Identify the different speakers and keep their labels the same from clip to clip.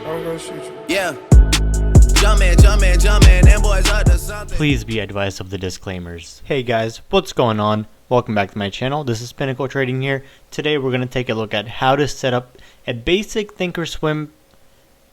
Speaker 1: I'm gonna shoot you.
Speaker 2: Yeah. Jumpin', them boys up to something.
Speaker 3: Please be advised of the disclaimers. Hey guys, what's going on? Welcome back to my channel. This is Pinnacle Trading here. Today we're going to take a look at how to set up a basic Thinkorswim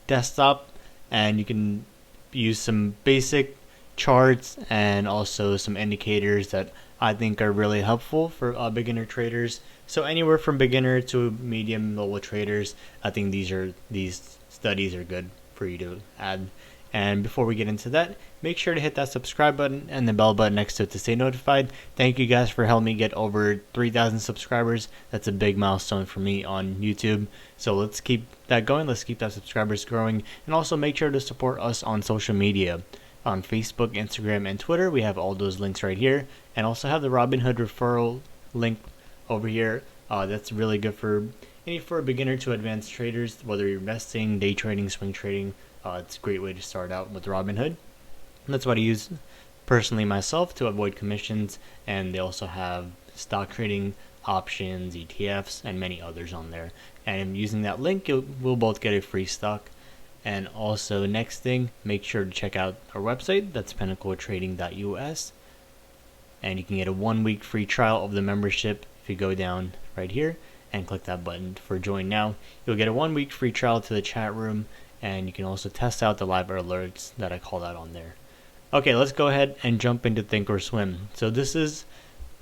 Speaker 3: desktop, and you can use some basic charts and also some indicators that I think are really helpful for beginner traders. So anywhere from beginner to medium level traders, I think these studies are good for you to add. And before we get into that, make sure to hit that subscribe button and the bell button next to it to stay notified. Thank you guys for helping me get over 3,000 subscribers. That's a big milestone for me on YouTube. So let's keep that going. Let's keep that subscribers growing. And also make sure to support us on social media. On Facebook, Instagram, and Twitter, we have all those links right here. And also have the Robinhood referral link over here. That's really good for beginner to advanced traders, whether you're investing, day trading, swing trading. It's a great way to start out with Robinhood. And that's what I use personally myself to avoid commissions, and they also have stock trading options, ETFs, and many others on there. And using that link, we'll both get a free stock. And also, next thing, make sure to check out our website. That's pinnacletrading.us, and you can get a 1-week free trial of the membership if you go down right here and click that button for join now. You'll get a 1-week free trial to the chat room, and you can also test out the live alerts that I called out on there. Okay, let's go ahead and jump into Thinkorswim. So this is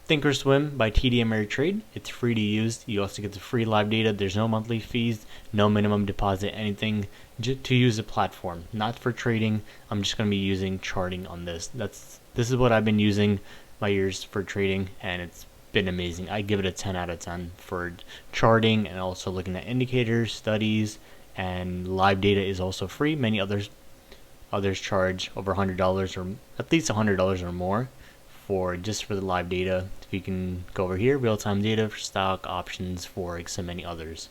Speaker 3: Thinkorswim by TD Ameritrade. It's free to use. You also get the free live data. There's no monthly fees, no minimum deposit, anything to use the platform. Not for trading. I'm just going to be using charting on this. This is what I've been using my years for trading, and it's been amazing. I give it a 10 out of 10 for charting and also looking at indicators, studies, and live data is also free. Many others charge over $100 or at least $100 or more for the live data. If you can go over here, real-time data for stock, options, forex, and many others.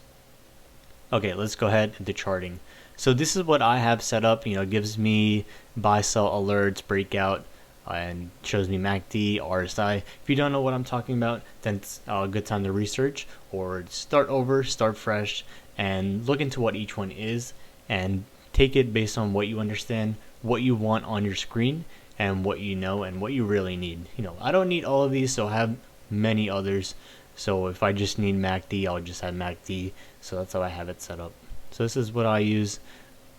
Speaker 3: Okay, let's go ahead into charting. So this is what I have set up. It gives me buy, sell alerts, breakout, and shows me MACD, RSI. If you don't know what I'm talking about, then it's a good time to research or start over, start fresh, and look into what each one is and take it based on what you understand, what you want on your screen, and what you know and what you really need. I don't need all of these, so I have many others. So if I just need MACD, I'll just have MACD. So that's how I have it set up. So this is what I use,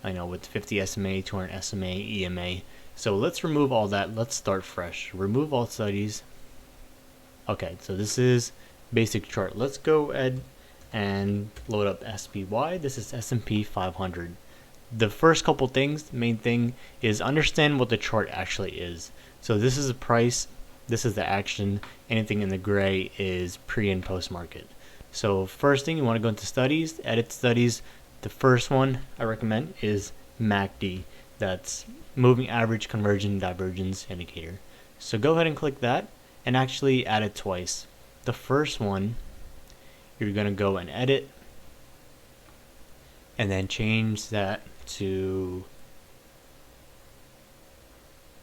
Speaker 3: with 50 SMA, 200 SMA, EMA. So let's remove all that. Let's start fresh. Remove all studies. Okay, so this is basic chart. Let's go ahead and load up SPY. This is S&P 500. The first couple things, the main thing is understand what the chart actually is. So this is a price, this is the action, anything in the gray is pre and post market. So first thing, you want to go into studies, edit studies. The first one I recommend is MACD. That's moving average convergence divergence indicator. So go ahead and click that and actually add it twice. The first one, you're going to go and edit and then change that to,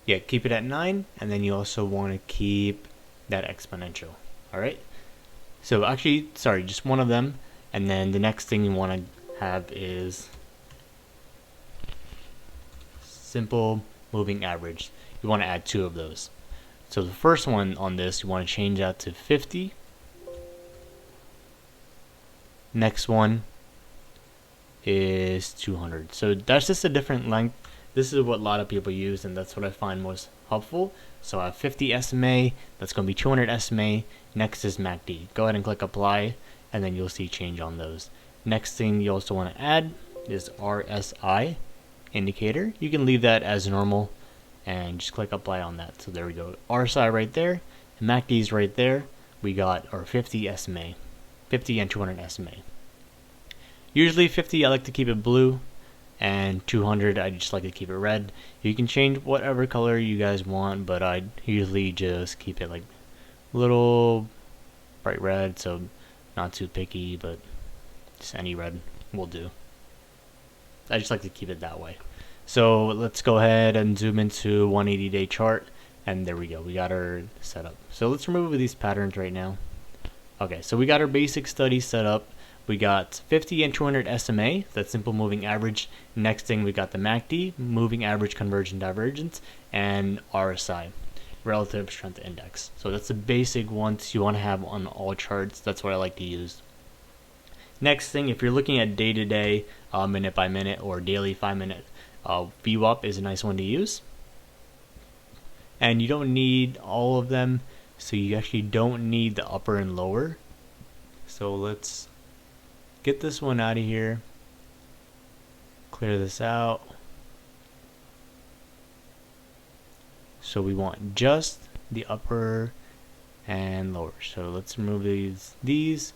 Speaker 3: keep it at 9, and then you also want to keep that exponential. Alright, so actually, sorry, just one of them, and then the next thing you want to have is simple moving average. You want to add 2 of those. So the first one on this, you want to change that to 50. Next one is 200. So that's just a different length. This is what a lot of people use, and that's what I find most helpful. So I have 50 SMA, that's going to be 200 SMA. Next is MACD. Go ahead and click apply, and then you'll see change on those. Next thing you also want to add is RSI indicator. You can leave that as normal and just click apply on that. So there we go. RSI right there, and MACD is right there. We got our 50 SMA, 50 and 200 SMA. Usually 50 I like to keep it blue, and 200 I just like to keep it red. You can change whatever color you guys want, but I usually just keep it like little bright red, so not too picky, but just any red will do. I just like to keep it that way. So let's go ahead and zoom into 180-day chart, and there we go. We got our setup. So let's remove these patterns right now. Okay, so we got our basic study set up. we got 50 and 200 SMA, that's simple moving average. Next thing we got the MACD, moving average convergent divergence, and RSI, relative strength index. So that's the basic ones you want to have on all charts. That's what I like to use. Next thing, if you're looking at day to day, minute by minute, or daily 5-minute, VWAP is a nice one to use. And you don't need all of them, so you actually don't need the upper and lower. So let's get this one out of here, clear this out. So we want just the upper and lower. So let's remove these.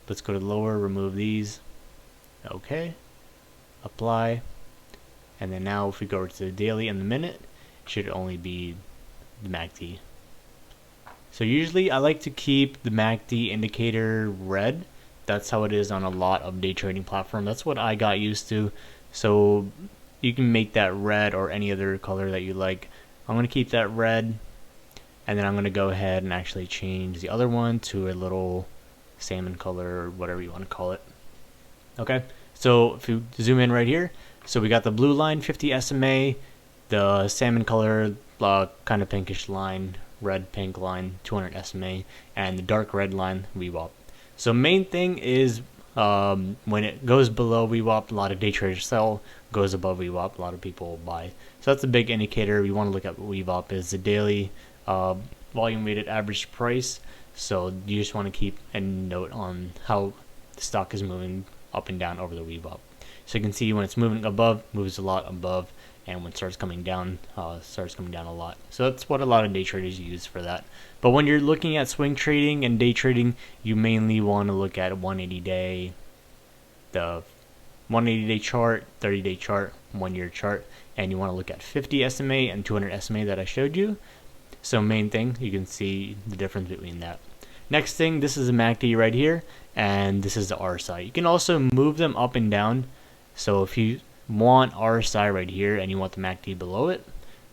Speaker 3: Let's go to lower, remove these. Okay, apply. And then now if we go over to the daily and the minute, it should only be the MACD. So usually I like to keep the MACD indicator red. That's how it is on a lot of day trading platforms. That's what I got used to. So you can make that red or any other color that you like. I'm going to keep that red, and then I'm going to go ahead and actually change the other one to a little salmon color, or whatever you want to call it. Okay, so if you zoom in right here, so we got the blue line, 50 SMA, the salmon color, kind of pinkish line, red pink line, 200 SMA, and the dark red line, VWAP. So main thing is when it goes below VWAP, a lot of day traders sell. Goes above VWAP, a lot of people buy. So that's a big indicator. We want to look at what VWAP is, the daily volume weighted average price. So you just want to keep a note on how the stock is moving up and down over the VWAP. So you can see when it's moving above, moves a lot above, and when it starts coming down a lot. So that's what a lot of day traders use for that. But when you're looking at swing trading and day trading, you mainly want to look at 180-day, the 180-day chart, 30-day chart, 1-year chart, and you want to look at 50 SMA and 200 SMA that I showed you. So main thing, you can see the difference between that. Next thing, this is a MACD right here, and this is the RSI. You can also move them up and down. So if you want RSI right here and you want the MACD below it,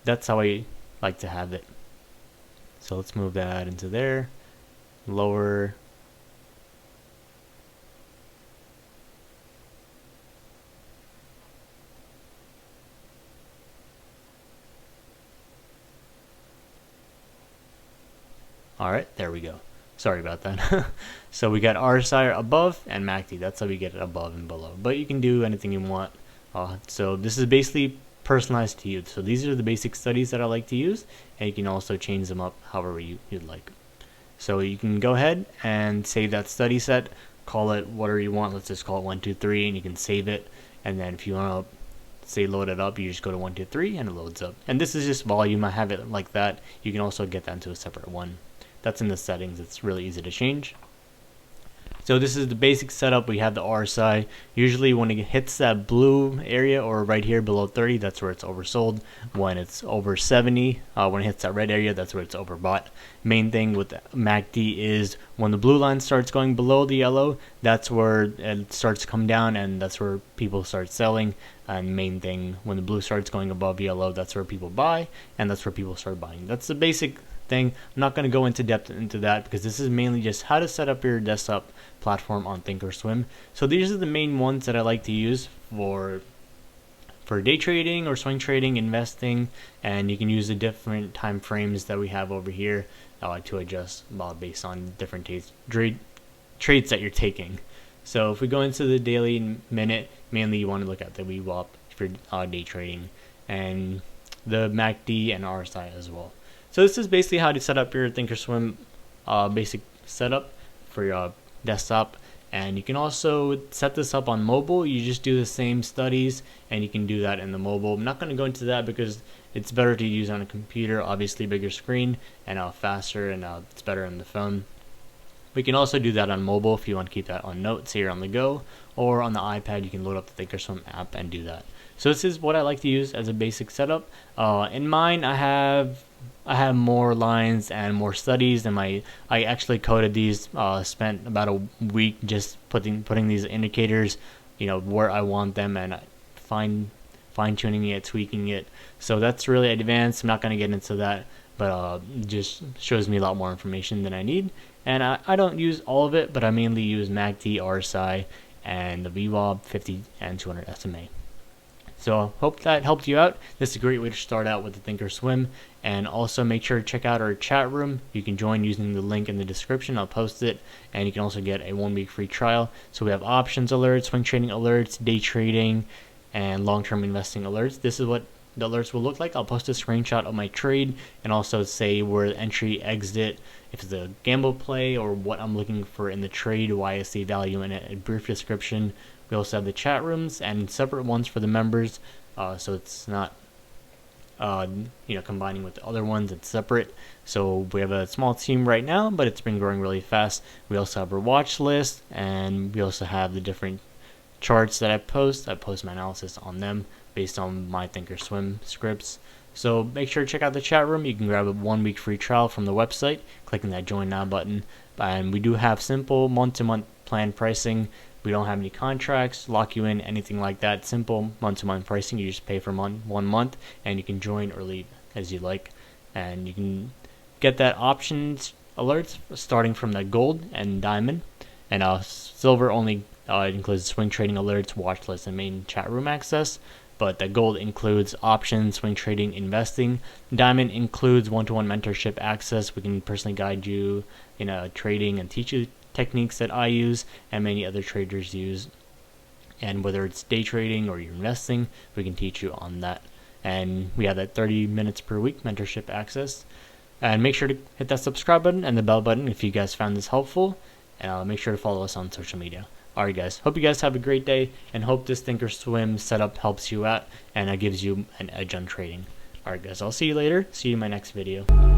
Speaker 3: that's how I like to have it. So let's move that into there, lower. Alright, there we go. Sorry about that. So we got RSI above and MACD. That's how we get it above and below. But you can do anything you want. So this is basically personalized to you. So these are the basic studies that I like to use, and you can also change them up however you'd like. So you can go ahead and save that study set, call it whatever you want. Let's just call it 1, 2, 3, and you can save it. And then if you want to say load it up, you just go to 1, 2, 3, and it loads up. And this is just volume. I have it like that. You can also get that into a separate one. That's in the settings. It's really easy to change. So this is the basic setup. We have the RSI. Usually when it hits that blue area or right here below 30, that's where it's oversold. When it's over 70, when it hits that red area, that's where it's overbought. Main thing with MACD is when the blue line starts going below the yellow, that's where it starts to come down, and that's where people start selling. And main thing, when the blue starts going above yellow, that's where people buy, and that's where people start buying. That's the basic thing. I'm not going to go into depth into that because this is mainly just how to set up your desktop platform on Thinkorswim. So these are the main ones that I like to use for day trading or swing trading, investing, and you can use the different time frames that we have over here to adjust based on different trades that you're taking. So if we go into the daily and minute, mainly you want to look at the VWAP for day trading, and the MACD and RSI as well. So this is basically how to set up your Thinkorswim basic setup for your desktop. And you can also set this up on mobile. You just do the same studies, and you can do that in the mobile. I'm not going to go into that because it's better to use on a computer, obviously bigger screen and faster, and it's better on the phone. We can also do that on mobile if you want to keep that on notes here on the go, or on the iPad you can load up the Thinkorswim app and do that. So this is what I like to use as a basic setup. In mine, I have more lines and more studies, and I actually coded these. Spent about a week just putting these indicators, where I want them, and fine tuning it, tweaking it. So that's really advanced. I'm not going to get into that, but just shows me a lot more information than I need. And I don't use all of it, but I mainly use MACD, RSI, and the VWAP 50 and 200 SMA. So hope that helped you out. This is a great way to start out with the Thinkorswim. And also make sure to check out our chat room. You can join using the link in the description. I'll post it. And you can also get a 1-week free trial. So we have options alerts, swing trading alerts, day trading, and long-term investing alerts. This is what the alerts will look like. I'll post a screenshot of my trade and also say where the entry, exit, if it's a gamble play, or what I'm looking for in the trade, why I see value in it, a brief description. We also have the chat rooms and separate ones for the members, so it's not combining with the other ones. It's separate. So we have a small team right now, but it's been growing really fast. We also have our watch list, and we also have the different charts that I post. I post my analysis on them based on my Thinkorswim scripts. So make sure to check out the chat room. You can grab a 1-week free trial from the website, clicking that join now button. And we do have simple month-to-month plan pricing. We don't have any contracts, lock you in, anything like that. Simple month-to-month pricing. You just pay for 1 month, and you can join or leave as you like. And you can get that options alerts starting from the gold and diamond. And silver only includes swing trading alerts, watch list, and main chat room access. But the gold includes options, swing trading, investing. Diamond includes one-to-one mentorship access. We can personally guide you in trading and teach you techniques that I use and many other traders use. And whether it's day trading or you're investing, we can teach you on that. And we have that 30 minutes per week mentorship access. And make sure to hit that subscribe button and the bell button if you guys found this helpful. And make sure to follow us on social media. Alright guys, hope you guys have a great day, and hope this Thinkorswim setup helps you out and gives you an edge on trading. Alright guys, I'll see you later. See you in my next video.